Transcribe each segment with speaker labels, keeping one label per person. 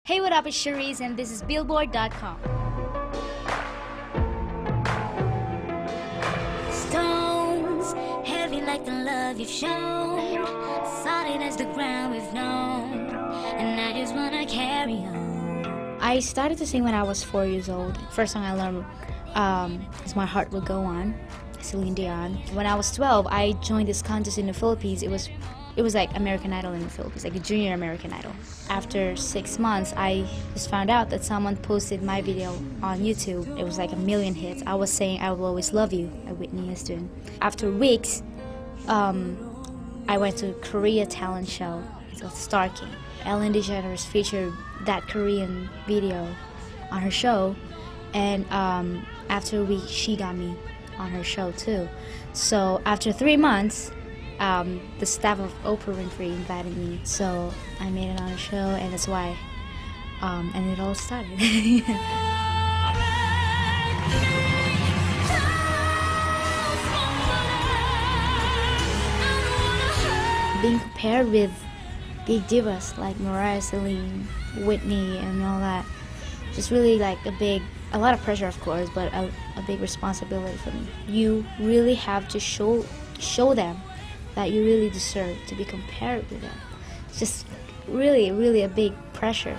Speaker 1: Hey, what up? It's Charice, and this is Billboard.com.
Speaker 2: Stones, heavy like the love you've shown, solid as the ground we've known, and I just wanna carry on.
Speaker 1: I started to sing when I was 4 years old. First song I learned is My Heart Will Go On, Celine Dion. When I was 12, I joined this contest in the Philippines. It was like American Idol in the Philippines, like a junior American Idol. After 6 months, I just found out that someone posted my video on YouTube. It was like 1,000,000 hits. I was saying I Will Always Love You by Whitney Houston. After weeks, I went to Korea talent show. It's called Star King. Ellen DeGeneres featured that Korean video on her show, and after a week, she got me on her show too. So after 3 months, the staff of Oprah Winfrey invited me, so I made it on a show, and that's why, and it all started. Being compared with big divas like Mariah, Celine, Whitney, and all that, just really like a lot of pressure, of course, but a big responsibility for me. You really have to show them that you really deserve to be compared with them. It's just really, really a big pressure.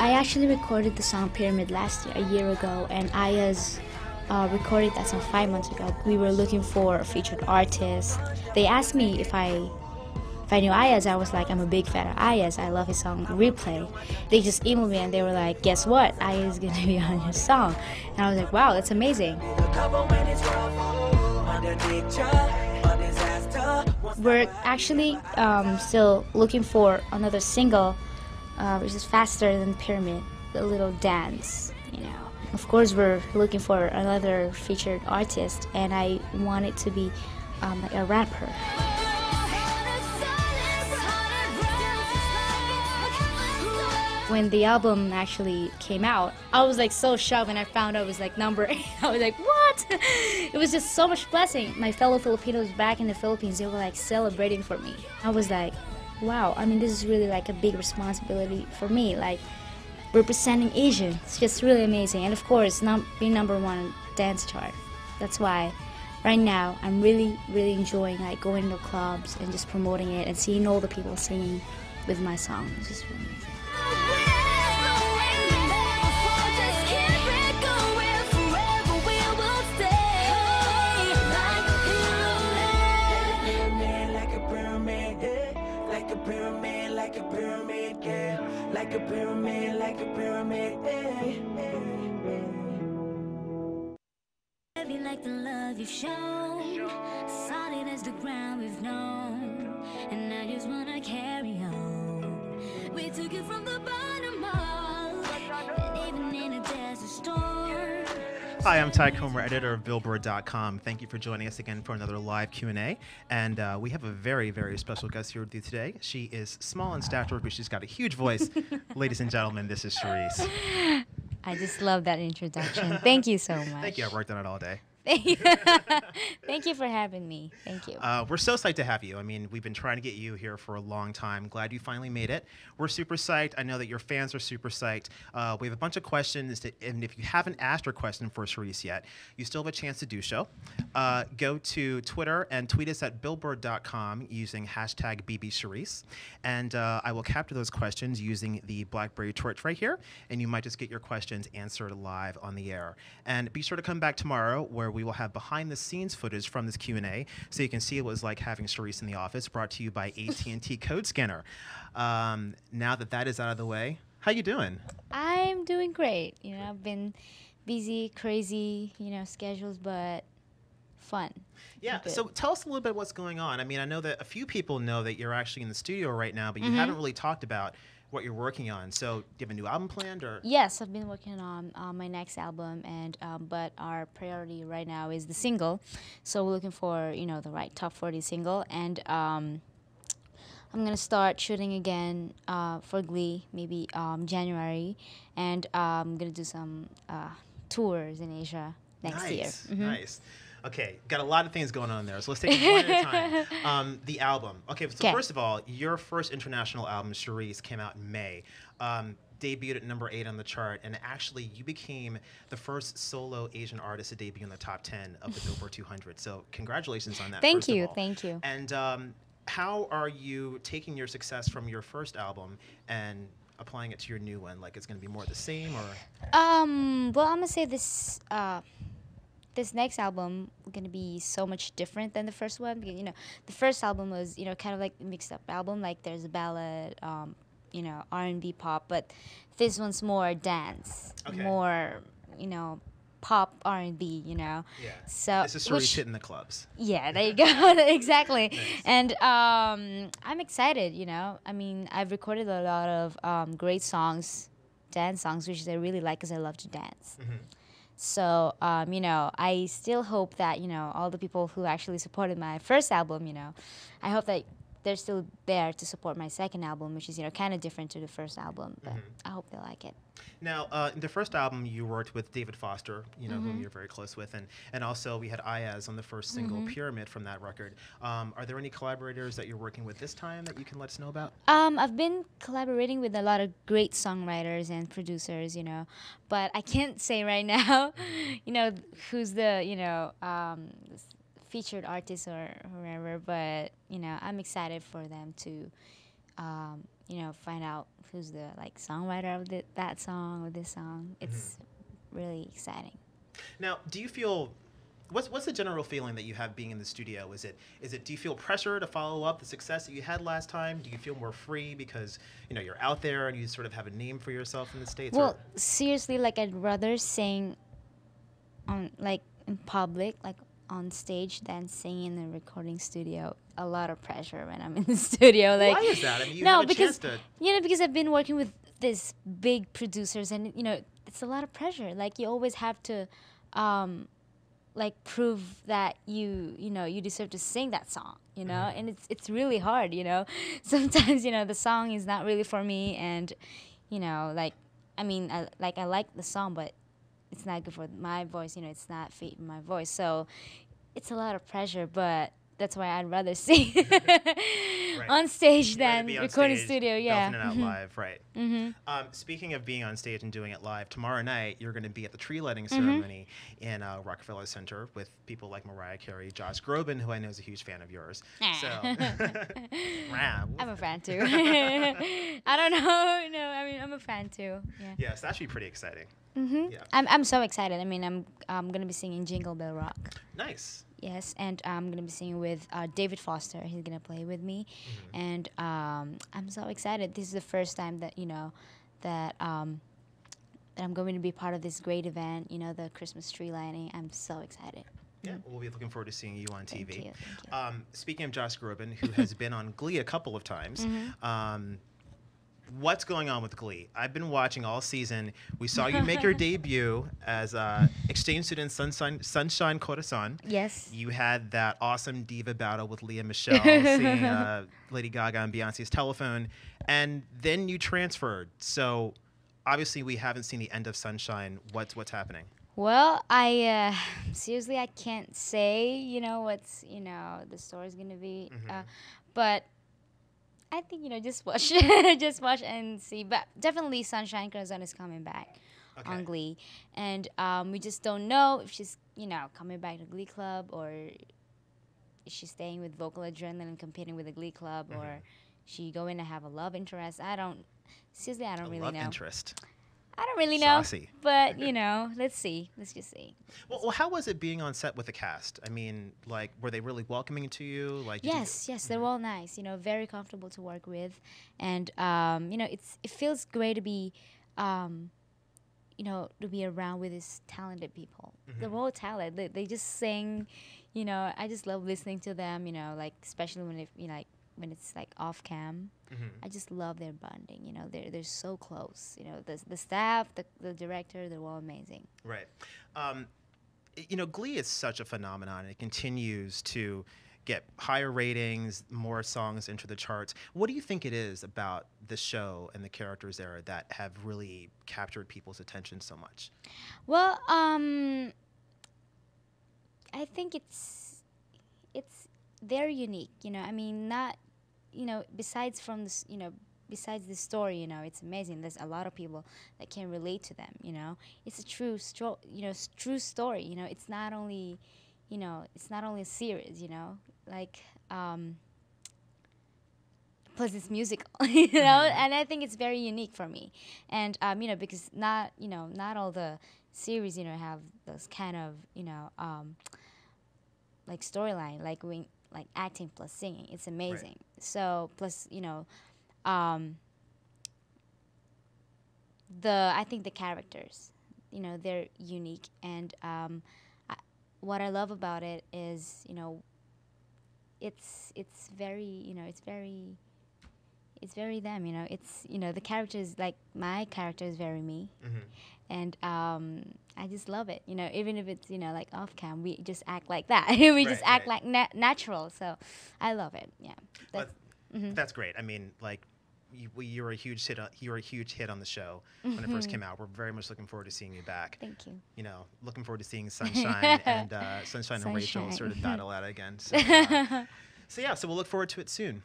Speaker 1: I actually recorded the song Pyramid last year, a year ago, and Aya's recorded that song 5 months ago. We were looking for a featured artist. They asked me if I knew Ayaz. I was like, I'm a big fan of Ayaz. I love his song Replay. They just emailed me and they were like, guess what? Ayaz is gonna be on your song. And I was like, wow, that's amazing. We're actually still looking for another single, which is faster than Pyramid, a little dance, you know. Of course, we're looking for another featured artist, and I want it to be like a rapper. When the album actually came out, I was like so shocked when I found out it was like number 8. I was like, what? It was just so much blessing. My fellow Filipinos back in the Philippines, they were like celebrating for me. I was like, wow, I mean, this is really like a big responsibility for me, like representing Asian. It's just really amazing. And of course, being number 1 on dance chart. That's why right now I'm really, really enjoying like going to clubs and just promoting it and seeing all the people singing with my song. It's just really amazing.
Speaker 2: Like a pyramid, like a pyramid, heavy like the love you've shown, solid as the ground we've known, and I just wanna carry on. We took it from the bottom up, and even in a desert storm.
Speaker 3: Hi, I'm Ty Comer, editor of Billboard.com. Thank you for joining us again for another live Q&A. And we have a very, very special guest here with you today. She is small in stature, but she's got a huge voice. Ladies and gentlemen, this is Charice.
Speaker 1: I just love that introduction. Thank you so much.
Speaker 3: Thank you. I worked on it all day.
Speaker 1: Thank you. Thank you for having me. Thank you.
Speaker 3: We're so psyched to have you. I mean, we've been trying to get you here for a long time. Glad you finally made it. We're super psyched. I know that your fans are super psyched. We have a bunch of questions, and if you haven't asked your question for Charice yet, you still have a chance to do so. Go to Twitter and tweet us at Billboard.com using hashtag BBCharice, and I will capture those questions using the BlackBerry torch right here, and you might just get your questions answered live on the air. And be sure to come back tomorrow, where we will have behind-the-scenes footage from this Q&A, so you can see what it was like having Charice in the office, brought to you by AT&T Code Scanner. Now that that is out of the way, how you doing?
Speaker 1: I'm doing great. You know, I've been busy, crazy, you know, schedules, but fun.
Speaker 3: Yeah, so tell us a little bit what's going on. I mean, I know that a few people know that you're actually in the studio right now, but you haven't really talked about what you're working on. So do you have a new album planned, or?
Speaker 1: Yes, I've been working on my next album, and but our priority right now is the single. So we're looking for, you know, the right top 40 single, and I'm gonna start shooting again for Glee, maybe January, and I'm gonna do some tours in Asia next year.
Speaker 3: Nice. Okay, got a lot of things going on there, so let's take it one at a time. The album. Okay, so
Speaker 1: 'Kay.
Speaker 3: first of all, your first international album, Charice, came out in May. Debuted at #8 on the chart, and actually, you became the first solo Asian artist to debut in the top 10 of the Billboard 200. So, congratulations on that.
Speaker 1: Thank
Speaker 3: first of
Speaker 1: you,
Speaker 3: all.
Speaker 1: thank you.
Speaker 3: And how are you taking your success from your first album and applying it to your new one? Like, it's going to be more the same, or?
Speaker 1: Well, I'm gonna say this next album gonna be so much different than the first one because the first album was kind of like a mixed up album. Like there's a ballad, R&B pop, but this one's more dance,
Speaker 3: Okay.
Speaker 1: more pop R&B.
Speaker 3: Yeah.
Speaker 1: So
Speaker 3: This is Charice hitting the clubs.
Speaker 1: yeah, there you go. Exactly.
Speaker 3: Nice.
Speaker 1: And I'm excited, I mean, I've recorded a lot of great songs, dance songs, which I really like because I love to dance. So, I still hope that, all the people who actually supported my first album, I hope that they're still there to support my second album, which is, kind of different to the first album. But I hope they like it.
Speaker 3: Now, in the first album, you worked with David Foster, whom you're very close with, and also we had Ayaz on the first single, Pyramid, from that record. Are there any collaborators that you're working with this time that you can let us know about?
Speaker 1: I've been collaborating with a lot of great songwriters and producers, but I can't say right now, who's the, featured artist or whoever, but, I'm excited for them to, find out who's the songwriter of that song or this song. It's really exciting.
Speaker 3: Now, do you feel what's the general feeling that you have being in the studio? Is it do you feel pressure to follow up the success that you had last time? Do you feel more free because you're out there and you sort of have a name for yourself in the States?
Speaker 1: Well, seriously, I'd rather sing on in public, on stage, than sing in the recording studio. A lot of pressure when I'm in the studio.
Speaker 3: Why is that? I mean, you
Speaker 1: no,
Speaker 3: have a
Speaker 1: because
Speaker 3: chance to.
Speaker 1: because I've been working with these big producers, and it's a lot of pressure. You always have to, prove that you deserve to sing that song. And it's really hard. Sometimes the song is not really for me, and I mean I like the song, but it's not good for my voice. It's not fitting my voice, so it's a lot of pressure. But that's why I'd rather sing on stage than recording studio. Yeah,
Speaker 3: belting it out live, right? Speaking of being on stage and doing it live, tomorrow night you're going to be at the tree lighting ceremony in Rockefeller Center with people like Mariah Carey, Josh Groban, who I know is a huge fan of yours. So,
Speaker 1: I'm a fan too. I don't know. No, I mean I'm a fan too. Yeah.
Speaker 3: Yes, that should be pretty exciting. Yeah.
Speaker 1: I'm so excited. I mean I'm gonna be singing Jingle Bell Rock.
Speaker 3: Nice.
Speaker 1: Yes, and I'm gonna be singing with David Foster. He's gonna play with me, and I'm so excited. This is the first time that that I'm going to be part of this great event. The Christmas tree lighting. I'm so excited.
Speaker 3: Yeah, we'll be looking forward to seeing you on TV.
Speaker 1: Thank you.
Speaker 3: Speaking of Josh Groban, who has been on Glee a couple of times. What's going on with Glee? I've been watching all season. We saw you make your debut as exchange student Sunshine Corazon.
Speaker 1: Yes.
Speaker 3: You had that awesome diva battle with Leah Michelle, singing Lady Gaga on Beyonce's Telephone, and then you transferred. So obviously we haven't seen the end of Sunshine. What's happening?
Speaker 1: Well, I seriously I can't say what's the story's gonna be, but I think just watch, just watch and see. But definitely, Sunshine Corazon is coming back on Glee, and we just don't know if she's coming back to Glee Club, or is she staying with Vocal Adrenaline and competing with the Glee Club, or she going to have a love interest. I don't really know.
Speaker 3: Love interest.
Speaker 1: I don't really know,
Speaker 3: Saucy.
Speaker 1: but let's see. Let's just see.
Speaker 3: Well, how was it being on set with the cast? I mean, were they really welcoming to you?
Speaker 1: Yes, they're all nice. Very comfortable to work with, and it feels great to be, to be around with these talented people. They're all talented. They just sing. I just love listening to them. Especially when it's off cam. I just love their bonding. They're so close. The staff, the director, they're all amazing.
Speaker 3: Right. Glee is such a phenomenon. It continues to get higher ratings, more songs enter the charts. What do you think it is about the show and the characters there that have really captured people's attention so much?
Speaker 1: Well, I think it's very unique. I mean, not besides from this, besides the story, it's amazing. There's a lot of people that can relate to them. It's a true story. It's not only, it's not only a series. Like. Plus it's musical, and I think it's very unique for me, and because not all the series have those kind of like storyline, like acting plus singing. It's amazing. Right. So plus um, I think the characters, they're unique, and what I love about it is it's very it's very them. It's the characters, like my character is very me, and I just love it. Even if it's like off cam, we just act like that. We just act like natural. So I love it. Yeah,
Speaker 3: that's great. I mean, like. You were a huge hit. You were a huge hit on the show when it first came out. We're very much looking forward to seeing you back.
Speaker 1: Thank you.
Speaker 3: Looking forward to seeing Sunshine and Sunshine and Rachel sort of battle out again. So, so we'll look forward to it soon.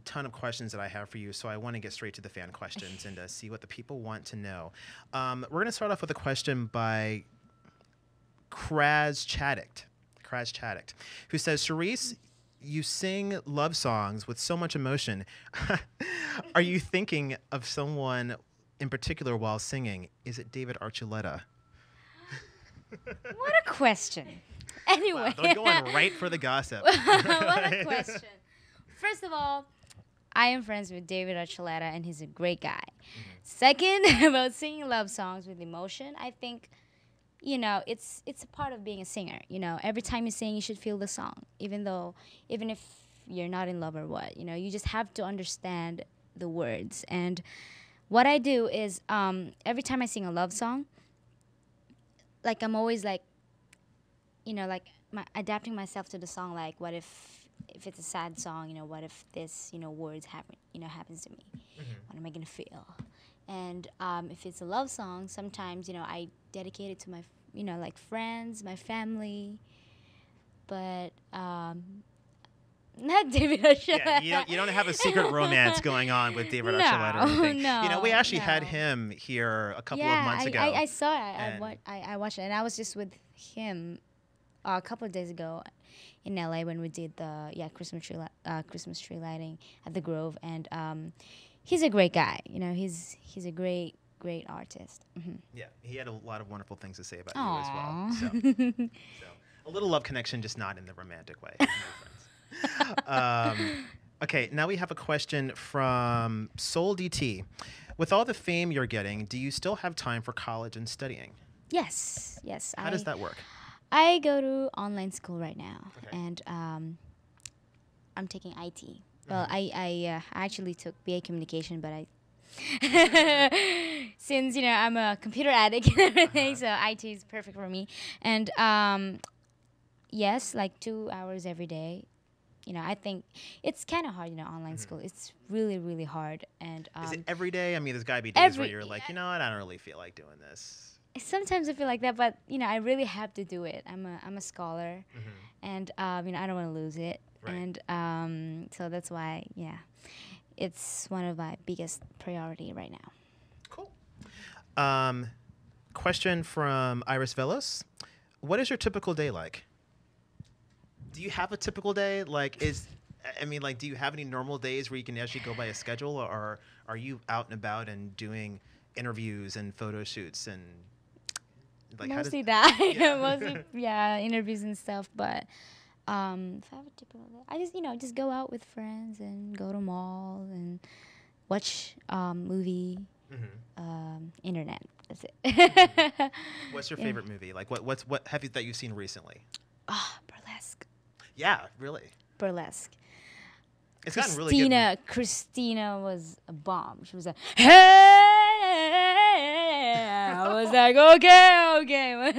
Speaker 3: Ton of questions that I have for you, so I want to get straight to the fan questions and see what the people want to know. We're going to start off with a question by Kraz Chaddick, who says, Charice, you sing love songs with so much emotion. Are you thinking of someone in particular while singing? Is it David Archuleta?
Speaker 1: What a question. Anyway.
Speaker 3: Wow, they're going right for the gossip.
Speaker 1: What a question. First of all, I am friends with David Archuleta, and he's a great guy. Second, about singing love songs with emotion, I think, it's a part of being a singer. Every time you sing, you should feel the song, even if you're not in love or what. You just have to understand the words. And what I do is every time I sing a love song, like I'm always like, adapting myself to the song. Like, what if it's a sad song, what if this, words happens to me? What am I gonna feel? And if it's a love song, sometimes, I dedicate it to my, like friends, my family, but not David Archuleta.
Speaker 3: Yeah, you don't have a secret romance going on with David Archuleta or anything.
Speaker 1: No,
Speaker 3: we actually had him here a couple of months ago.
Speaker 1: I saw it. I watched it, and I was just with him a couple of days ago in LA when we did the Christmas tree lighting at the Grove, and he's a great guy. He's a great artist.
Speaker 3: Yeah, he had a lot of wonderful things to say about you as well. So a little love connection, just not in the romantic way. Okay, now we have a question from Soul DT. With all the fame you're getting, do you still have time for college and studying?
Speaker 1: Yes.
Speaker 3: How does that work?
Speaker 1: I go to online school right now, and I'm taking IT. Well, I actually took BA Communication, but since I'm a computer addict and everything, so IT is perfect for me. And yes, like 2 hours every day. I think it's kind of hard, online school. It's really, really hard. And
Speaker 3: is it every day? I mean, there's got to be days where you're like, I don't really feel like doing this.
Speaker 1: Sometimes I feel like that, but I really have to do it. I'm a scholar, and I don't want to lose it, right. And so that's why, it's one of my biggest priority right now.
Speaker 3: Cool. Question from Iris Velos: what is your typical day like? Do you have a typical day? Do you have any normal days where you can actually go by a schedule, or are you out and about and doing interviews and photo shoots and?
Speaker 1: Mostly that. Mostly, interviews and stuff. But if I have a typical day, I just go out with friends and go to mall and watch movie, internet. That's it.
Speaker 3: What's your favorite movie? Like, what have you that you've seen recently?
Speaker 1: Burlesque.
Speaker 3: Yeah, really.
Speaker 1: Burlesque.
Speaker 3: It's gotten really good.
Speaker 1: Christina was a bomb. She was like, hey! I was like, okay.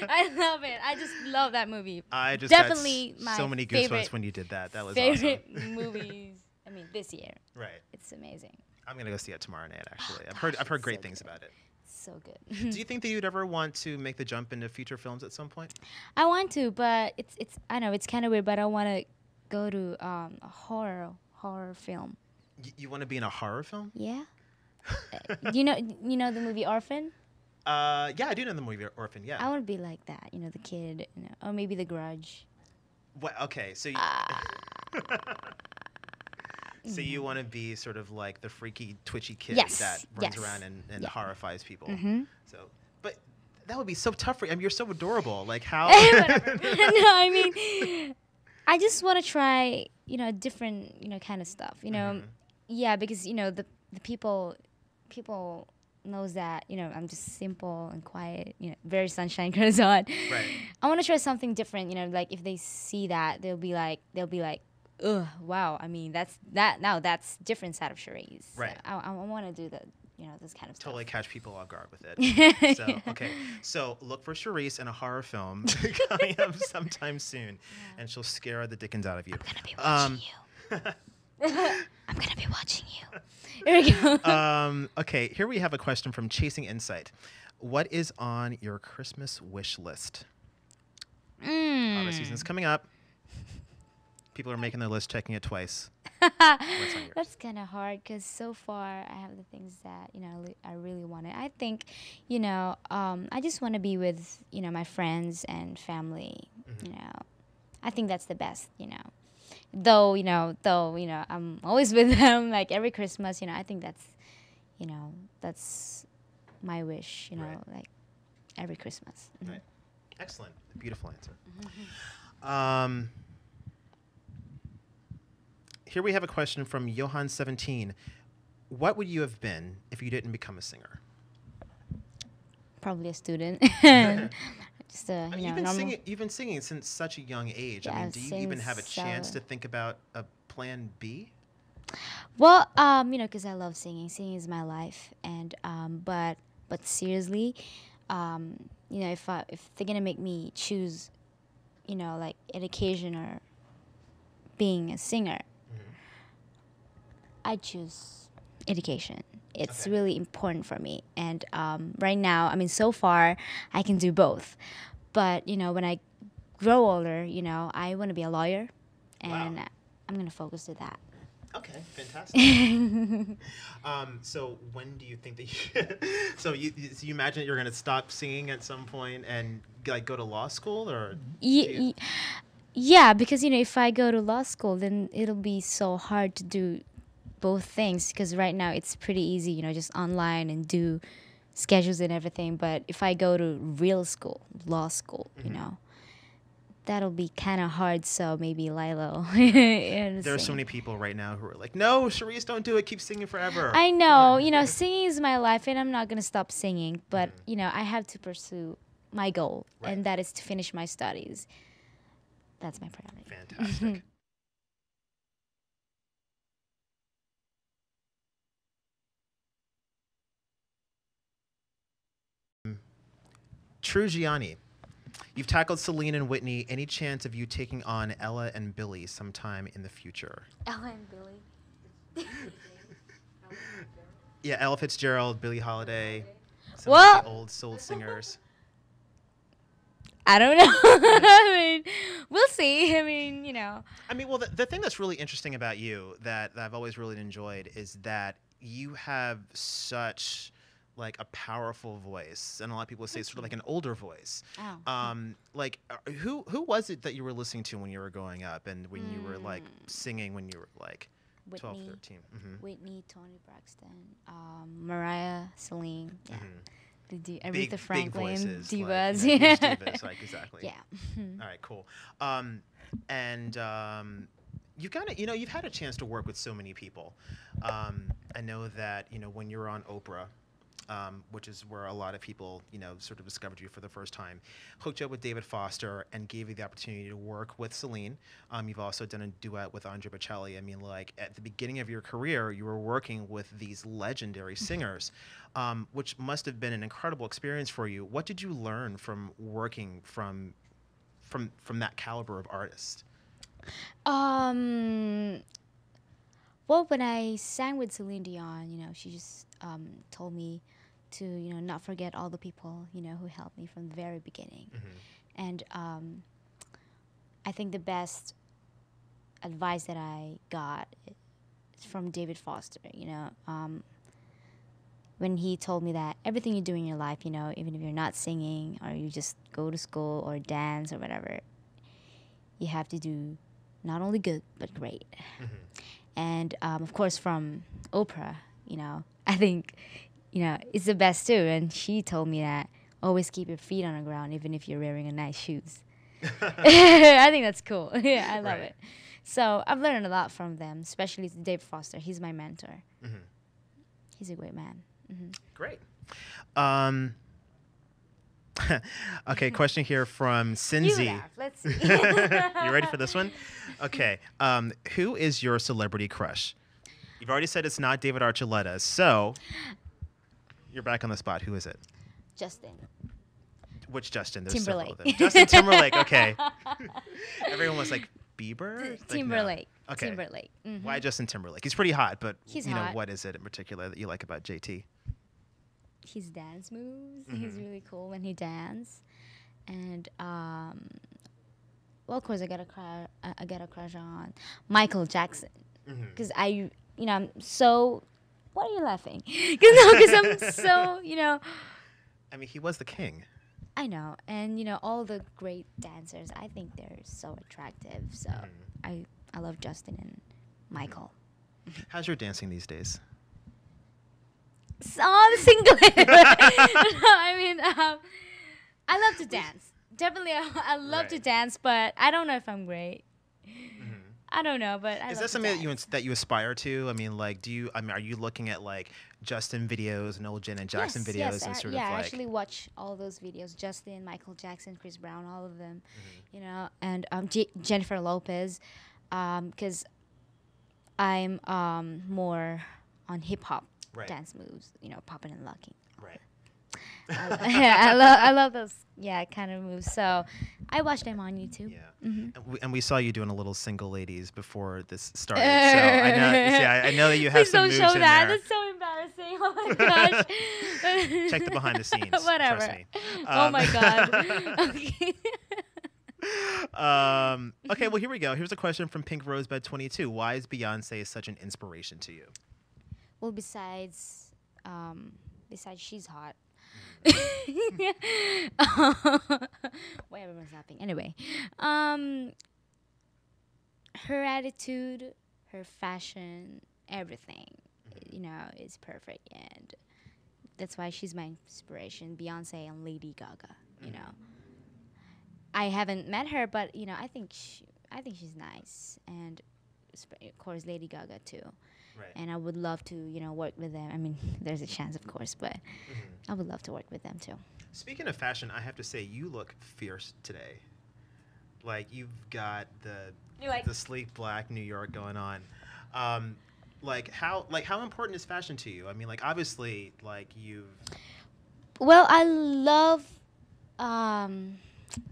Speaker 1: I love it. I just love that movie.
Speaker 3: I just
Speaker 1: Definitely
Speaker 3: got
Speaker 1: my
Speaker 3: so many goosebumps when you did that. That was
Speaker 1: favorite
Speaker 3: awesome.
Speaker 1: movies. I mean, this year.
Speaker 3: Right.
Speaker 1: It's amazing.
Speaker 3: I'm gonna go see it tomorrow night. Actually,
Speaker 1: Oh,
Speaker 3: I've heard
Speaker 1: it's
Speaker 3: great
Speaker 1: so
Speaker 3: things
Speaker 1: good.
Speaker 3: about it.
Speaker 1: So good.
Speaker 3: Do you think that you'd ever want to make the jump into feature films at some point?
Speaker 1: I want to, but it's I know it's kind of weird, but I want to go to a horror film.
Speaker 3: You want to be in a horror film?
Speaker 1: Yeah. You know the movie Orphan?
Speaker 3: Yeah, I do know the movie Orphan. Yeah.
Speaker 1: I want to be like that, the kid, or maybe The Grudge.
Speaker 3: What? Okay, so. So you want to be sort of like the freaky, twitchy kid
Speaker 1: Yes,
Speaker 3: that runs
Speaker 1: yes.
Speaker 3: around and
Speaker 1: Yeah.
Speaker 3: horrifies people.
Speaker 1: Mhm.
Speaker 3: So, but that would be so tough for you. I mean, you're so adorable. Like how?
Speaker 1: Whatever. No, I mean, I just want to try, different, kind of stuff. Yeah, because the people knows that I'm just simple and quiet. Very sunshine kind of zone.
Speaker 3: Right.
Speaker 1: I want to try something different. Like if they see that, they'll be like, ugh, wow. I mean, that's different side of Charice.
Speaker 3: Right.
Speaker 1: So I want to do this kind of stuff.
Speaker 3: Totally catch people off guard with it. So, okay. So look for Charice in a horror film coming up sometime soon, and she'll scare the dickens out of you.
Speaker 1: I'm gonna be watching you. I'm gonna be watching you. Here we go.
Speaker 3: Okay, here we have a question from Chasing Insight. What is on your Christmas wish list? Holiday season's coming up. People are making their list, checking it twice. What's on yours?
Speaker 1: That's kind of hard because so far I have the things that I really wanted. I think I just want to be with my friends and family. I think that's the best. Though I'm always with them like every Christmas. I think that's my wish.
Speaker 3: Right.
Speaker 1: Like every Christmas. Mhm.
Speaker 3: Right. Excellent. Beautiful answer. Here we have a question from Johan17. What would you have been if you didn't become a singer?
Speaker 1: Probably a student. Just
Speaker 3: I mean,
Speaker 1: normal.
Speaker 3: you've been singing since such a young age.
Speaker 1: Yeah,
Speaker 3: I mean,
Speaker 1: I've
Speaker 3: do you
Speaker 1: sang
Speaker 3: even have a chance
Speaker 1: so-
Speaker 3: to think about a plan B?
Speaker 1: Well, because I love singing. Singing is my life, and but seriously, if they're gonna make me choose, like education or being a singer, I choose education. It's
Speaker 3: Okay.
Speaker 1: really important for me, and right now, I mean, so far, I can do both, but when I grow older, I want to be a lawyer, and
Speaker 3: Wow.
Speaker 1: I'm gonna focus to that.
Speaker 3: Okay, fantastic. So when do you think that so you imagine that you're going to stop singing at some point and like go to law school or?
Speaker 1: Yeah, because if I go to law school, then it'll be so hard to do both things. Because right now it's pretty easy, just online and do schedules and everything. But if I go to real school, law school, that'll be kind of hard. So maybe Lilo.
Speaker 3: There are so many people right now who are like, no, Charice, don't do it. Keep singing forever.
Speaker 1: I know, singing is my life, and I'm not gonna stop singing. But I have to pursue my goal,
Speaker 3: Right.
Speaker 1: and that is to finish my studies. That's my priority.
Speaker 3: Fantastic. True Gianni. You've tackled Celine and Whitney. Any chance of you taking on Ella and Billy sometime in the future?
Speaker 1: Ella and Billy.
Speaker 3: Yeah, Ella Fitzgerald, Billie Holiday, some
Speaker 1: Well-
Speaker 3: of the old soul singers.
Speaker 1: I don't know. I mean, we'll see. I mean,
Speaker 3: I mean, well, the thing that's really interesting about you that I've always really enjoyed is that you have such like a powerful voice, and a lot of people say sort of like an older voice.
Speaker 1: Oh.
Speaker 3: Like who was it that you were listening to when you were growing up, and when you were like singing when you were like 12,
Speaker 1: Whitney.
Speaker 3: 13? Mm-hmm.
Speaker 1: Whitney, Toni Braxton, Mariah, Celine. Yeah.
Speaker 3: Mm-hmm.
Speaker 1: Aretha
Speaker 3: Big
Speaker 1: Franklin,
Speaker 3: voices,
Speaker 1: divas.
Speaker 3: like, huge divas, like exactly.
Speaker 1: Yeah.
Speaker 3: All right, cool. You've got you've had a chance to work with so many people. I know that when you were on Oprah, which is where a lot of people, sort of discovered you for the first time, hooked you up with David Foster and gave you the opportunity to work with Celine. You've also done a duet with Andre Bocelli. I mean, like at the beginning of your career, you were working with these legendary singers, which must have been an incredible experience for you. What did you learn from working from that caliber of artist?
Speaker 1: Well, when I sang with Celine Dion, she just told me to, not forget all the people, who helped me from the very beginning. And I think the best advice that I got is from David Foster, when he told me that everything you do in your life, even if you're not singing or you just go to school or dance or whatever, you have to do not only good, but great. And of course, from Oprah, I think, it's the best too. And she told me that always keep your feet on the ground, even if you're wearing a nice shoes. I think that's cool. Yeah, I love it. So I've learned a lot from them, especially Dave Foster. He's my mentor. He's a great man.
Speaker 3: Great. Okay, question here from Cinzy.
Speaker 1: Let's see.
Speaker 3: You ready for this one? Okay. Who is your celebrity crush? You've already said it's not David Archuleta, so you're back on the spot. Who is it?
Speaker 1: Justin.
Speaker 3: Which Justin? There's
Speaker 1: Timberlake.
Speaker 3: several of them. Justin Timberlake. Okay. Everyone was like Bieber.
Speaker 1: Timberlake.
Speaker 3: No. Okay.
Speaker 1: Timberlake.
Speaker 3: Why Justin Timberlake? He's pretty hot, but
Speaker 1: He's
Speaker 3: you know
Speaker 1: hot.
Speaker 3: what is it in particular that you like about JT?
Speaker 1: His dance moves. He's really cool when he dances. And well, of course, I got a crush on Michael Jackson because I'm so. Why are you laughing? Because I'm so,
Speaker 3: I mean, he was the king.
Speaker 1: I know, and all the great dancers. I think they're so attractive. So I love Justin and Michael.
Speaker 3: How's your dancing these days?
Speaker 1: So I'm single. I mean, I love to dance. Definitely, I love to dance, but I don't know if I'm great. I don't know, but I
Speaker 3: Is
Speaker 1: love
Speaker 3: that
Speaker 1: to
Speaker 3: something
Speaker 1: dance.
Speaker 3: that you aspire to? I mean, like, are you looking at like Justin videos and old Janet Jackson videos and sort of
Speaker 1: I
Speaker 3: like?
Speaker 1: actually watch all those videos. Justin, Michael Jackson, Chris Brown, all of them. And Jennifer Lopez, because I'm more on hip hop dance moves. Popping and locking.
Speaker 3: Right.
Speaker 1: I love those kind of moves. So I watch them on YouTube.
Speaker 3: Yeah. And we saw you doing a little single ladies before this started. So I know that you have
Speaker 1: Please
Speaker 3: some
Speaker 1: don't
Speaker 3: moves
Speaker 1: show
Speaker 3: in
Speaker 1: that.
Speaker 3: there.
Speaker 1: That's so embarrassing. Oh my gosh.
Speaker 3: Check the behind the scenes.
Speaker 1: Whatever.
Speaker 3: Trust me.
Speaker 1: Oh my god. Okay.
Speaker 3: Okay, well, here we go. Here's a question from Pink Rosebud 22. Why is Beyonce such an inspiration to you?
Speaker 1: Well, besides she's hot. Why everyone's laughing? Anyway, her attitude, her fashion, everything, is perfect, and that's why she's my inspiration. Beyonce and Lady Gaga. I haven't met her, but I think she's nice, and of course Lady Gaga too.
Speaker 3: Right.
Speaker 1: And I would love to, work with them. I mean, there's a chance, of course, but I would love to work with them too.
Speaker 3: Speaking of fashion, I have to say you look fierce today. Like you've got the sleek black New York going on. How important is fashion to you? I mean, like obviously, like you've.
Speaker 1: Well, I love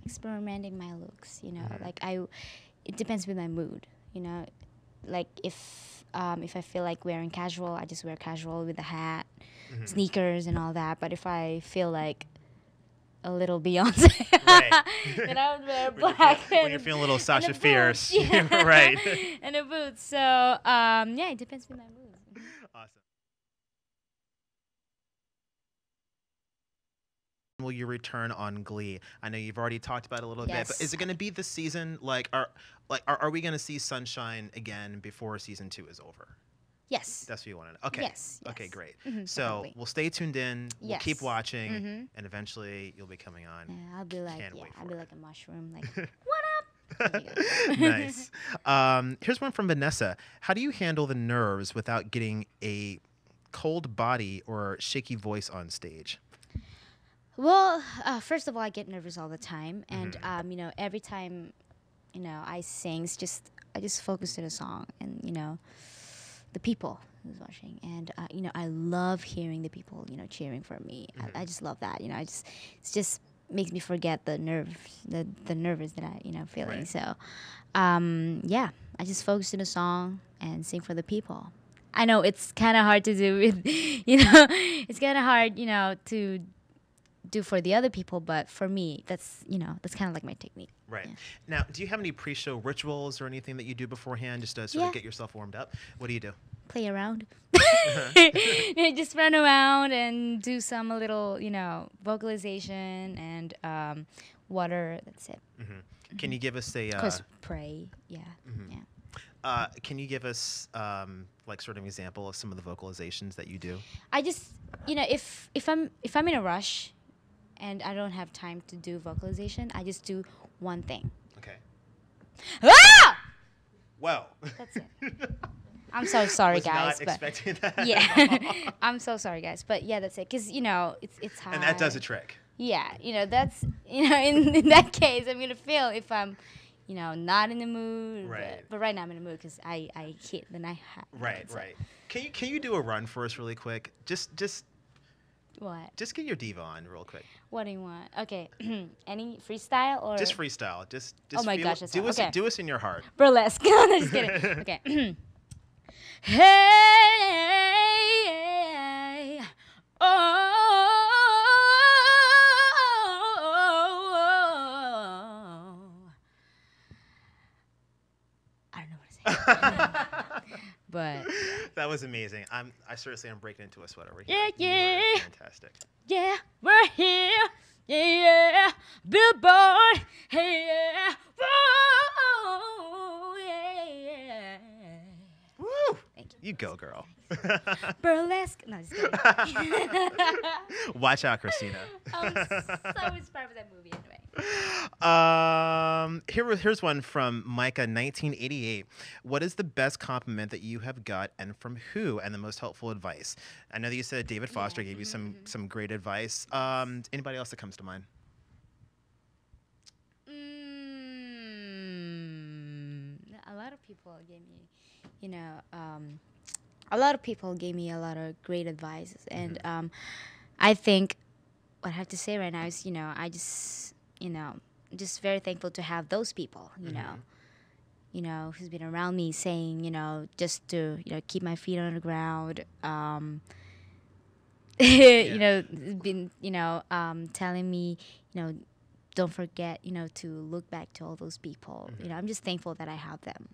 Speaker 1: experimenting my looks. It depends with my mood. Like if I feel like wearing casual, I just wear casual with a hat, sneakers, and all that. But if I feel like a little Beyonce, then I would wear black.
Speaker 3: When you're feeling a little Sasha Fierce,
Speaker 1: yeah.
Speaker 3: right?
Speaker 1: And a boots. So it depends with my mood.
Speaker 3: Awesome. Will you return on Glee? I know you've already talked about it a little bit, but is it going to be this season? Are we going to see Sunshine again before season 2 is over?
Speaker 1: Yes.
Speaker 3: That's what you want to know. Okay.
Speaker 1: Yes.
Speaker 3: Okay, great. So
Speaker 1: definitely.
Speaker 3: we'll stay tuned in. We'll
Speaker 1: Yes.
Speaker 3: keep watching, and eventually you'll be coming on.
Speaker 1: Yeah, I'll be like,
Speaker 3: Can't wait
Speaker 1: I'll
Speaker 3: for
Speaker 1: be
Speaker 3: it.
Speaker 1: like a mushroom, like, what up?
Speaker 3: Nice. Here's one from Vanessa. How do you handle the nerves without getting a cold body or shaky voice on stage?
Speaker 1: Well, first of all, I get nervous all the time, and every time, I sing, I just focus to the song, and the people who's watching, and I love hearing the people, cheering for me. I just love that, it just makes me forget the nervous that I feeling.
Speaker 3: Right.
Speaker 1: So, yeah, I just focus to the song and sing for the people. I know it's kind of hard to do with, it's kind of hard, to do for the other people, but for me, that's kind of like my technique.
Speaker 3: Right.
Speaker 1: Yeah.
Speaker 3: Now, do you have any pre-show rituals or anything that you do beforehand just to sort
Speaker 1: Yeah.
Speaker 3: of get yourself warmed up? What do you do?
Speaker 1: Play around. Just run around and do some little, vocalization and water. That's it.
Speaker 3: Can you give us a
Speaker 1: Of course, pray. Yeah. Yeah.
Speaker 3: can you give us like sort of an example of some of the vocalizations that you do?
Speaker 1: I just, if I'm in a rush and I don't have time to do vocalization, I just do one thing.
Speaker 3: Okay.
Speaker 1: Ah!
Speaker 3: Well.
Speaker 1: That's it. I'm so sorry,
Speaker 3: Was
Speaker 1: guys.
Speaker 3: not
Speaker 1: But
Speaker 3: expecting that.
Speaker 1: yeah, I'm so sorry, guys. But yeah, that's it. Cause it's hard.
Speaker 3: And that does a trick.
Speaker 1: Yeah, that's in that case, I'm gonna feel if I'm, not in the mood.
Speaker 3: Right.
Speaker 1: But right now I'm in the mood because I hit the night.
Speaker 3: Right, right. Can you do a run for us really quick? Just
Speaker 1: What?
Speaker 3: get your diva on real quick.
Speaker 1: What do you want? Okay, any freestyle or
Speaker 3: Just freestyle. Just
Speaker 1: Oh my
Speaker 3: feel
Speaker 1: gosh,
Speaker 3: it.
Speaker 1: that's hard. Okay.
Speaker 3: Do us in your heart.
Speaker 1: burlesque? No, just kidding. Okay. Hey, I don't know what to say. But
Speaker 3: That was amazing. I seriously am breaking into a sweat over here.
Speaker 1: Yeah,
Speaker 3: You were
Speaker 1: yeah.
Speaker 3: fantastic.
Speaker 1: yeah, we're here. Yeah, Billboard. Yeah, whoa, yeah.
Speaker 3: Woo!
Speaker 1: Thank you.
Speaker 3: You go, girl.
Speaker 1: Burlesque. No, just kidding.
Speaker 3: Watch out, Christina.
Speaker 1: I was so inspired by that movie anyway.
Speaker 3: Here's one from Micah 1988. What is the best compliment that you have got, and from who, and the most helpful advice? I know that you said David Foster gave you some great advice. Anybody else that comes to mind?
Speaker 1: A lot of people gave me, a lot of people gave me a lot of great advice, and I think what I have to say right now is, I just very thankful to have those people, who's been around me saying, just to, keep my feet on the ground, been, telling me, don't forget, to look back to all those people. I'm just thankful that I have them.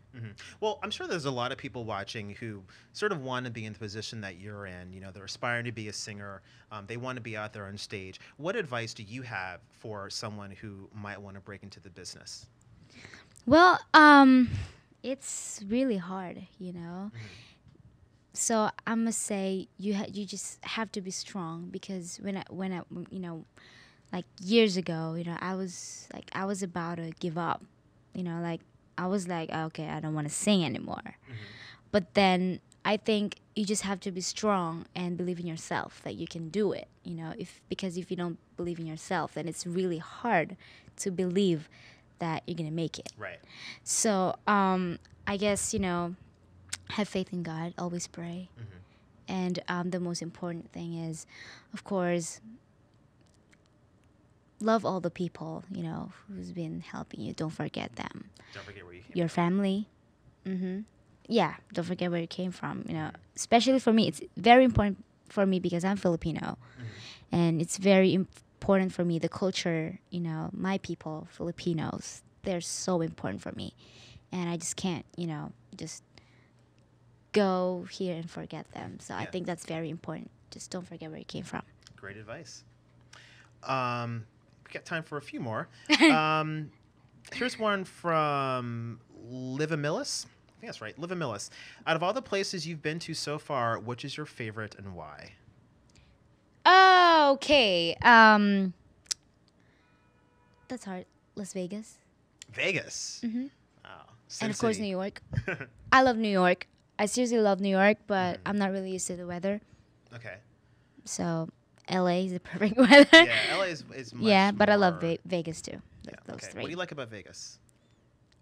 Speaker 3: Well, I'm sure there's a lot of people watching who sort of want to be in the position that you're in. They're aspiring to be a singer. They want to be out there on stage. What advice do you have for someone who might want to break into the business?
Speaker 1: Well, it's really hard, So I must say you just have to be strong, because when I like years ago, I was about to give up, I was like, okay, I don't want to sing anymore. But then I think you just have to be strong and believe in yourself that you can do it, because if you don't believe in yourself, then it's really hard to believe that you're going to make it.
Speaker 3: Right.
Speaker 1: So I guess, have faith in God, always pray. And the most important thing is, of course, love all the people, who's been helping you. Don't forget them.
Speaker 3: Don't forget where you came
Speaker 1: Your family. Yeah, don't forget where you came from. Especially for me, it's very important for me because I'm Filipino. And it's very important for me, the culture, my people, Filipinos, they're so important for me. And I just can't, just go here and forget them. So I think that's very important. Just don't forget where you came from.
Speaker 3: Great advice. We got time for a few more. Here's one from Livamillis. I think that's right, Livamillis. Out of all the places you've been to so far, which is your favorite and why?
Speaker 1: Okay. That's hard. Las Vegas.
Speaker 3: Vegas. Wow. Sin
Speaker 1: And of course,
Speaker 3: City.
Speaker 1: New York. I love New York. I seriously love New York, but I'm not really used to the weather.
Speaker 3: Okay.
Speaker 1: So LA is the perfect weather.
Speaker 3: Yeah, LA is much
Speaker 1: Yeah, but I love
Speaker 3: more.
Speaker 1: Vegas too.
Speaker 3: Yeah.
Speaker 1: Those
Speaker 3: Okay.
Speaker 1: three.
Speaker 3: What do you like about Vegas?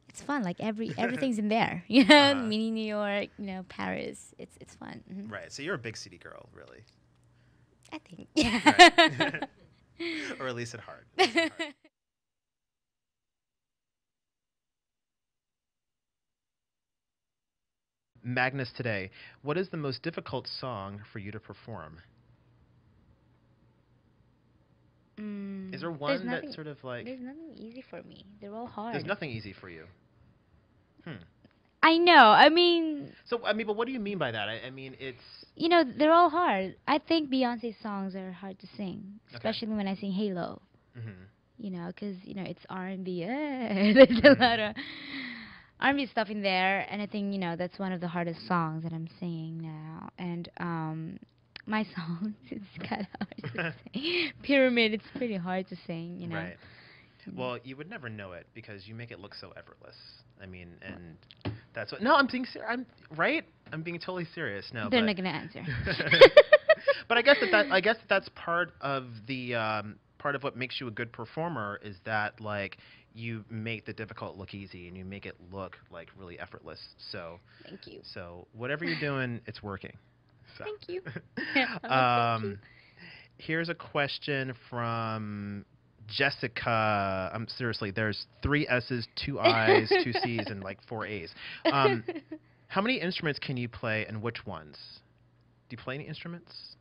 Speaker 1: It's fun. Like everything's in there. You know,
Speaker 3: Uh-huh.
Speaker 1: mini New York. You know, Paris. It's fun.
Speaker 3: Right. So you're a big city girl, really.
Speaker 1: I think.
Speaker 3: Right. Or at least at heart. Magnus today, what is the most difficult song for you to perform? Is there one that sort of like...
Speaker 1: There's nothing easy for me. They're all hard.
Speaker 3: There's nothing easy for you.
Speaker 1: I know. I mean,
Speaker 3: So, I mean, but what do you mean by that? I mean, it's...
Speaker 1: you know, they're all hard. I think Beyonce's songs are hard to sing, especially when I sing Halo.
Speaker 3: Mm-hmm.
Speaker 1: You know, because you know it's R&B. There's a lot of R&B stuff in there, and I think you know that's one of the hardest songs that I'm singing now. And my songs, it's kind of hard to sing. Pyramid, it's pretty hard to sing. You know.
Speaker 3: Right. Well, you would never know it because you make it look so effortless. I mean, and that's what... No, I'm being serious. Right? I'm being totally serious. No,
Speaker 1: They're
Speaker 3: but...
Speaker 1: not gonna answer.
Speaker 3: But I guess that's part of the part of what makes you a good performer is that like you make the difficult look easy and you make it look like really effortless. So
Speaker 1: Thank you.
Speaker 3: So whatever you're doing, it's working. So.
Speaker 1: Thank you. Thank you.
Speaker 3: Here's a question from Jessica. Seriously, there's 3 S's, 2 I's, 2 C's, and like 4 A's. How many instruments can you play and which ones? Do you play any instruments?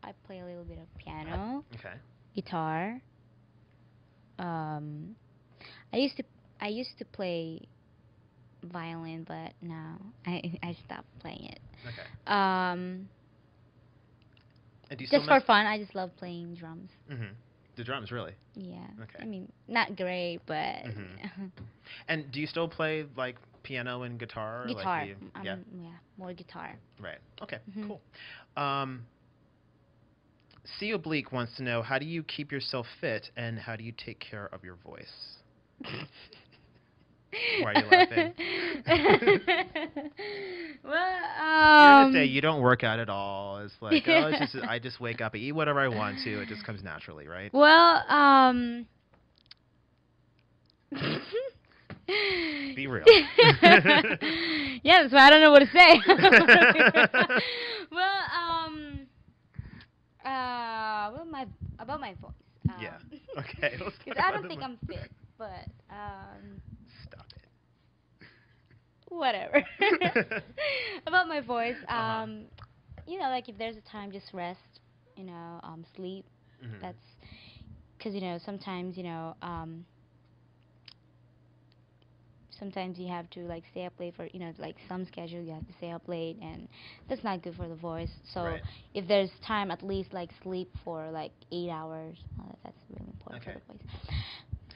Speaker 1: I play a little bit of piano,
Speaker 3: Okay.
Speaker 1: guitar. I used to play violin, but no, I stopped playing it.
Speaker 3: Okay.
Speaker 1: Um,
Speaker 3: And do you still
Speaker 1: just for fun, I just love playing drums.
Speaker 3: Mm-hmm. The drums, really?
Speaker 1: Yeah.
Speaker 3: Okay.
Speaker 1: I mean, not great, but
Speaker 3: Mhm. And do you still play like piano and guitar?
Speaker 1: guitar.
Speaker 3: Like,
Speaker 1: Yeah, more guitar.
Speaker 3: Right. Okay.
Speaker 1: Mhm.
Speaker 3: Cool. C Oblique wants to know, how do you keep yourself fit and how do you take care of your voice? Why are you laughing?
Speaker 1: Well,
Speaker 3: You're gonna say you don't work out at all. It's like, oh, it's just I just wake up, I eat whatever I want to. It just comes naturally, right?
Speaker 1: well,
Speaker 3: Be real.
Speaker 1: yeah, that's why I don't know what to say. well, well, about my voice.
Speaker 3: Yeah. Okay. Let's talk
Speaker 1: Because I
Speaker 3: about
Speaker 1: don't
Speaker 3: the
Speaker 1: think
Speaker 3: mo-
Speaker 1: I'm fit, but
Speaker 3: Stop it.
Speaker 1: whatever. About my voice,
Speaker 3: Uh-huh.
Speaker 1: you know, like if there's a time, just rest. You know, sleep.
Speaker 3: Mhm.
Speaker 1: That's because you know sometimes sometimes you have to like stay up late for like some schedule you have to stay up late and that's not good for the voice. So
Speaker 3: Right.
Speaker 1: if there's time, at least like sleep for like 8 hours. That's really important
Speaker 3: Okay.
Speaker 1: for the voice.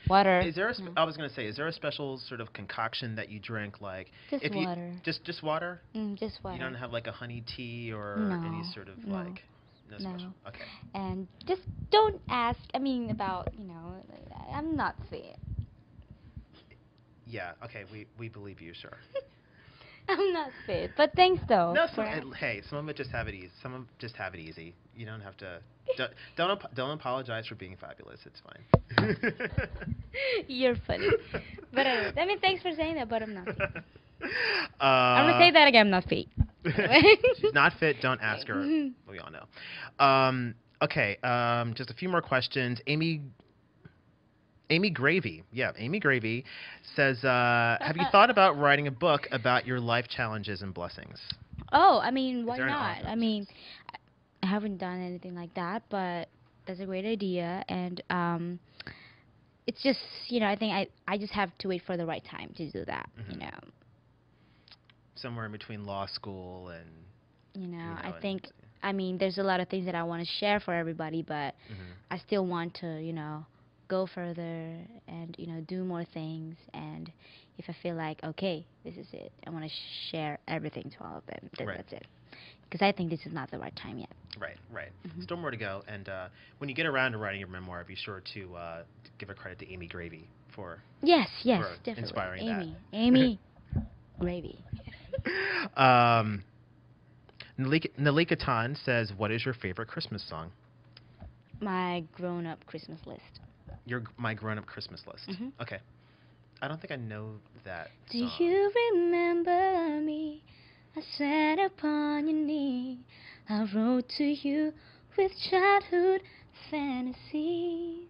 Speaker 1: Water.
Speaker 3: Is there
Speaker 1: no.
Speaker 3: I was gonna say, is there a special sort of concoction that you drink, like
Speaker 1: Just
Speaker 3: if you
Speaker 1: water.
Speaker 3: just water?
Speaker 1: Just water.
Speaker 3: You don't have like a honey tea or
Speaker 1: No,
Speaker 3: any sort of
Speaker 1: no,
Speaker 3: like no special.
Speaker 1: no.
Speaker 3: Okay.
Speaker 1: And just don't ask. I mean about I'm not fit.
Speaker 3: Yeah. Okay. We believe you, sure.
Speaker 1: I'm not fit. But thanks though.
Speaker 3: No.
Speaker 1: for
Speaker 3: Hey, some of it just have it easy. Some of just have it easy. You don't have to. Don't apologize for being fabulous. It's fine.
Speaker 1: You're funny. But anyways, I mean, thanks for saying that, but I'm not fit. I'm going to say that again, I'm not fit.
Speaker 3: She's not fit. Don't ask her. We all know. Okay. Just a few more questions. Amy Gravy. Yeah, Amy Gravy says, have you thought about writing a book about your life challenges and blessings?
Speaker 1: Oh, I mean, why
Speaker 3: there an
Speaker 1: not?
Speaker 3: author?
Speaker 1: I mean, I haven't done anything like that, but that's a great idea. And it's just, I think I just have to wait for the right time to do that,
Speaker 3: Mhm. Somewhere in between law school and...
Speaker 1: I think, I mean, there's a lot of things that I want to share for everybody, but
Speaker 3: Mhm.
Speaker 1: I still want to, go further and, do more things. And if I feel like, okay, this is it, I want to share everything to all of them, then
Speaker 3: Right.
Speaker 1: that's it. Because I think this is not the right time yet.
Speaker 3: Right. Still more to go. And when you get around to writing your memoir, be sure to give a credit to Amy Gravy for...
Speaker 1: Yes,
Speaker 3: for
Speaker 1: definitely.
Speaker 3: inspiring
Speaker 1: Amy Gravy.
Speaker 3: Nalika Tan says, "What is your favorite Christmas song?"
Speaker 1: My grown-up Christmas list.
Speaker 3: My grown-up Christmas list.
Speaker 1: Mhm.
Speaker 3: Okay. I don't think I know that
Speaker 1: Do
Speaker 3: song.
Speaker 1: you remember me? I sat upon your knee. I wrote to you with childhood fantasies.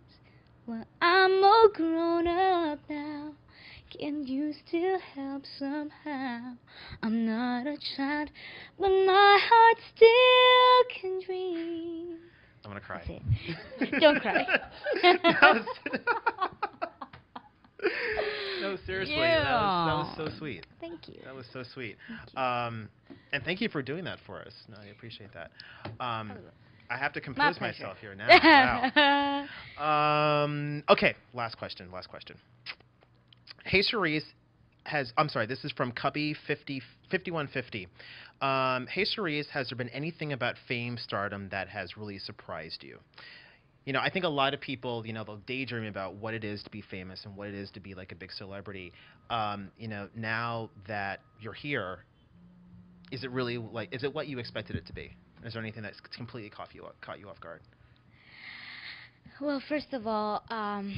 Speaker 1: Well, I'm all grown up now. Can you still help somehow? I'm not a child, but my heart still can dream.
Speaker 3: I'm gonna cry.
Speaker 1: That's it. Don't cry.
Speaker 3: No, seriously,
Speaker 1: Yeah.
Speaker 3: that was so sweet.
Speaker 1: Thank you.
Speaker 3: That was so sweet.
Speaker 1: Thank you.
Speaker 3: And thank you for doing that for us. No, I appreciate that. I have to
Speaker 1: My
Speaker 3: compose
Speaker 1: pleasure.
Speaker 3: myself here now. Wow. Okay, last question. Hey, Charice I'm sorry, this is from Cubby 5150. Hey, Charice, has there been anything about fame, stardom that has really surprised you? You know, I think a lot of people, they'll daydream about what it is to be famous and what it is to be like a big celebrity. Now that you're here, is it really is it what you expected it to be? Is there anything that's completely caught you off guard?
Speaker 1: Well, first of all, I'm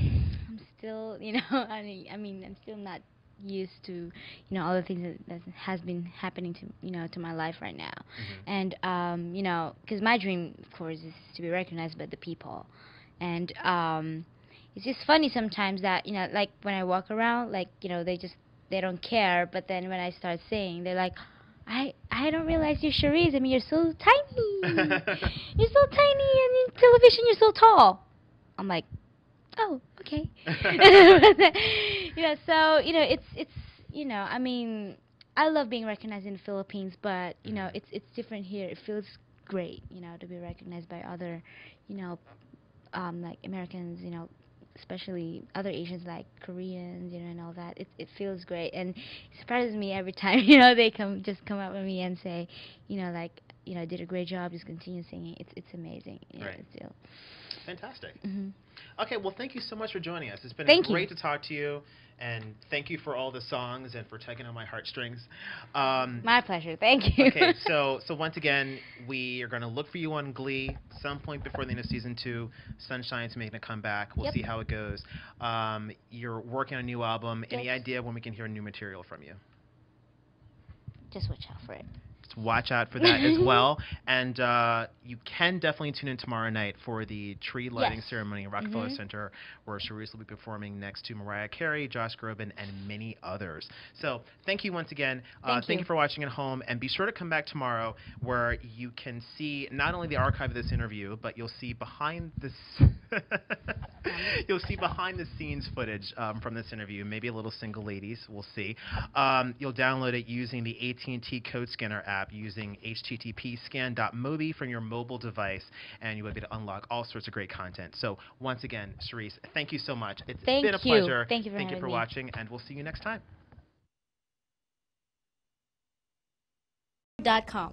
Speaker 1: still, I mean, I'm still not used to, all the things that has been happening to, to my life right now.
Speaker 3: Mm-hmm.
Speaker 1: And, because my dream, of course, is to be recognized by the people. And it's just funny sometimes that, like when I walk around, like, they don't care. But then when I start saying, they're like, I don't realize you're Charice. I mean, you're so tiny. You're so tiny, and in television, you're so tall. I'm like, oh, okay. So, it's, I mean, I love being recognized in the Philippines, but, it's different here. It feels great, to be recognized by other, like Americans, especially other Asians like Koreans, and all that. It feels great, and it surprises me every time, they come up with me and say, like, did a great job, just continue singing. It's amazing. Yeah,
Speaker 3: Right.
Speaker 1: still.
Speaker 3: Fantastic.
Speaker 1: Mm-hmm.
Speaker 3: Okay, well, thank you so much for joining us. It's been
Speaker 1: Thank
Speaker 3: great
Speaker 1: you.
Speaker 3: to talk to you, and thank you for all the songs and for tugging on my heartstrings.
Speaker 1: My pleasure. Thank you.
Speaker 3: Okay, so once again, we are going to look for you on Glee some point before the end of season 2. Sunshine's making a comeback. We'll
Speaker 1: Yep.
Speaker 3: see how it goes. You're working on a new album. Any
Speaker 1: Yes.
Speaker 3: idea when we can hear new material from you?
Speaker 1: Just watch out for it.
Speaker 3: Watch out for that as well. And you can definitely tune in tomorrow night for the tree lighting
Speaker 1: Yes.
Speaker 3: ceremony at Rockefeller
Speaker 1: Mhm.
Speaker 3: Center, where Charice will be performing next to Mariah Carey, Josh Groban, and many others. So thank you once again. Thank you for watching at home. And be sure to come back tomorrow, where you can see not only the archive of this interview, but you'll see behind the scenes footage from this interview. Maybe a little single ladies. We'll see. You'll download it using the AT&T Code Scanner app, using http://scan.mobi from your mobile device, and you will be able to unlock all sorts of great content. So once again, Charice, thank you so much. It's
Speaker 1: Thank
Speaker 3: been a
Speaker 1: you.
Speaker 3: pleasure.
Speaker 1: Thank you for having me.
Speaker 3: watching, and we'll see you next time.
Speaker 1: .com.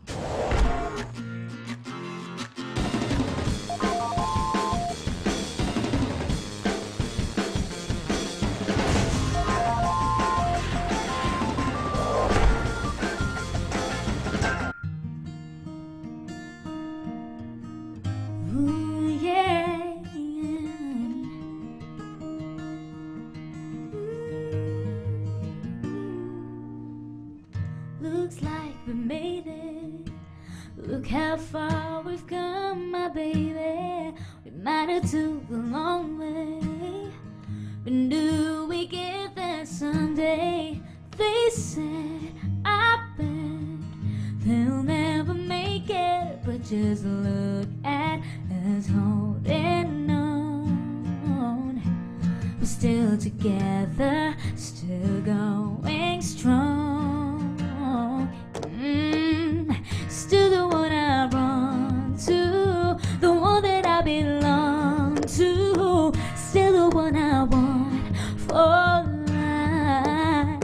Speaker 2: Ooh, yeah. Looks like we made it. Look how far we've come, my baby. We might have took a long way, but knew we get there someday. They said, I bet they'll never make it, but just look at us holding on. We're still together, still going strong. Still the one I run to, the one that I belong to, still the one I want for life.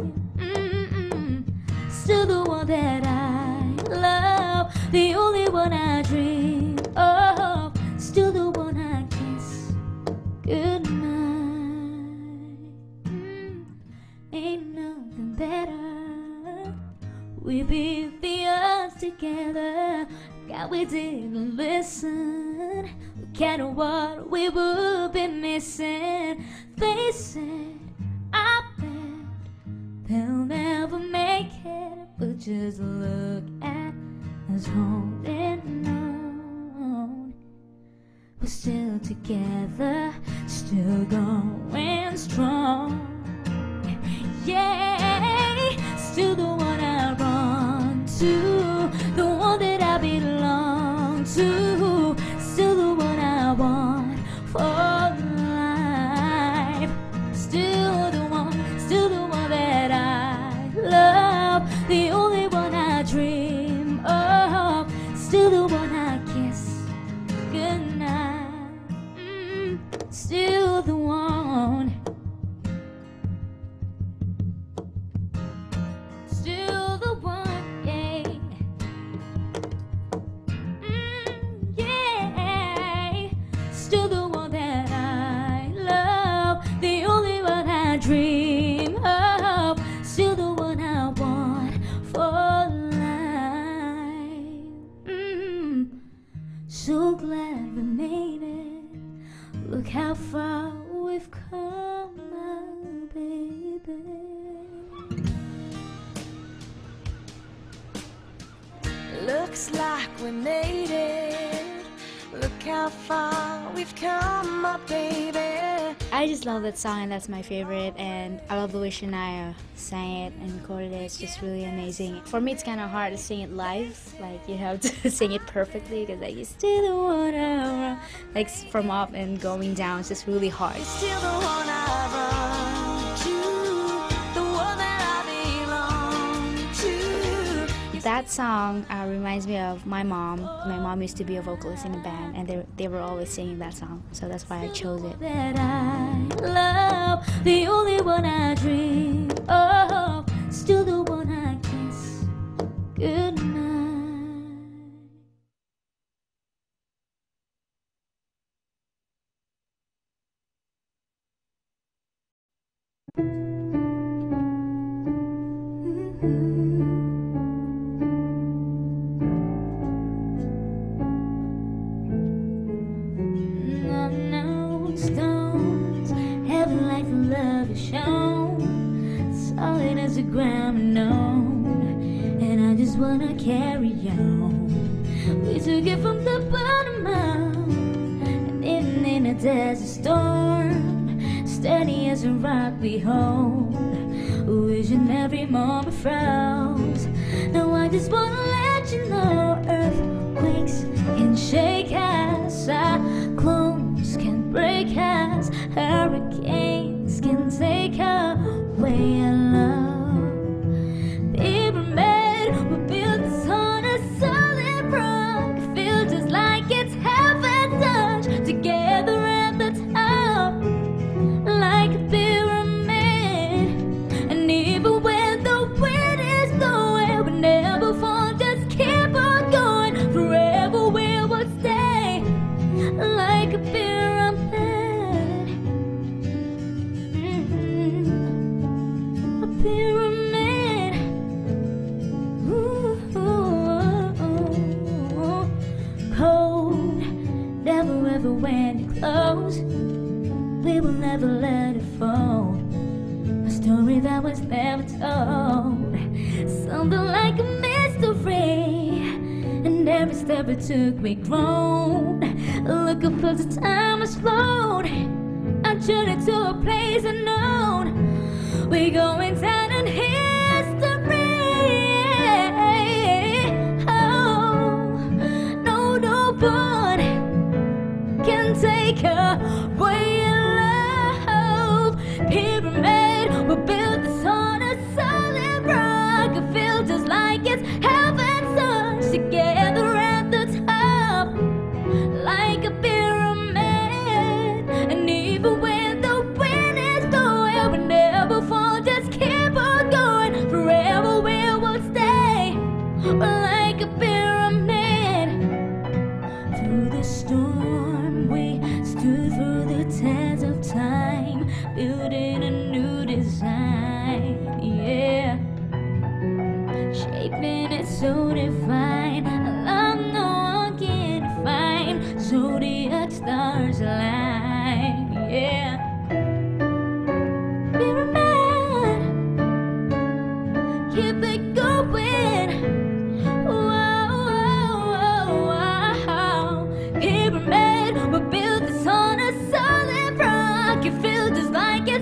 Speaker 2: Still the one that I love, the only one I dream of, still the one I kiss goodnight. Ain't nothing better. We beat the odds together. that we didn't listen. Look at what we would be missing. They said, I bet they'll never make it, but just look at us holding on. We're still together, still going strong. Yeah, still the one I run to, the one that I belong to, still the one I want for life. Still the one that I love, the only one I dream of, still the one I kiss goodnight. Still the one. Still the one, yeah. Yeah. Still the one that I love, the only one I dream of, still the one I want for life. So glad we made it. Look how far we've come, my baby.
Speaker 4: Looks like we made it. Look how far we've come, my baby.
Speaker 1: I just love that song, and that's my favorite, and I love the way Shania sang it and recorded it. It's just really amazing. For me, it's kind of hard to sing it live. Like, you have to sing it perfectly, because like, you still the one I run. Like, from up and going down, it's just really hard.
Speaker 4: You're still the one I run to, the one that I belong to.
Speaker 1: That song reminds me of my mom. My mom used to be a vocalist in a band, and they were always singing that song, so that's why I chose it.
Speaker 2: That I love, the only one I dream of, still the one I kiss goodnight. Stones, heaven like the love is shown, solid as the ground unknown, and I just wanna carry on. We took it from the bottom up, and even in a desert storm, steady as a rock we hold, wishing every moment froze. Now I just wanna let you know, earthquakes can shake us, cyclones can break us, hurricanes can take away our love. Pyramid, we built this on a solid rock, feel just like it's heaven touched together at the top, like a pyramid. And even when the wind is blowing, we never fall, just keep on going, forever we will stay, like a pyramid. A pyramid. Ooh, cold, never ever when you close, we will never let it fold. A story that was never told, something like a mystery, and every step it took we grown. Look up as the time has flowed, I journey to a place unknown. We're going down in history. Oh, no, nobody can take away your love. Pyramid, we built this on a solid rock. It feels just like it's heaven touched together at the top, like a pyramid. And even when the wind is blowing, we never fall, just keep on going, forever we will stay, like a pyramid. Through the storm we stood, through the test of time, building a new design, yeah, shaping it so divine. I know like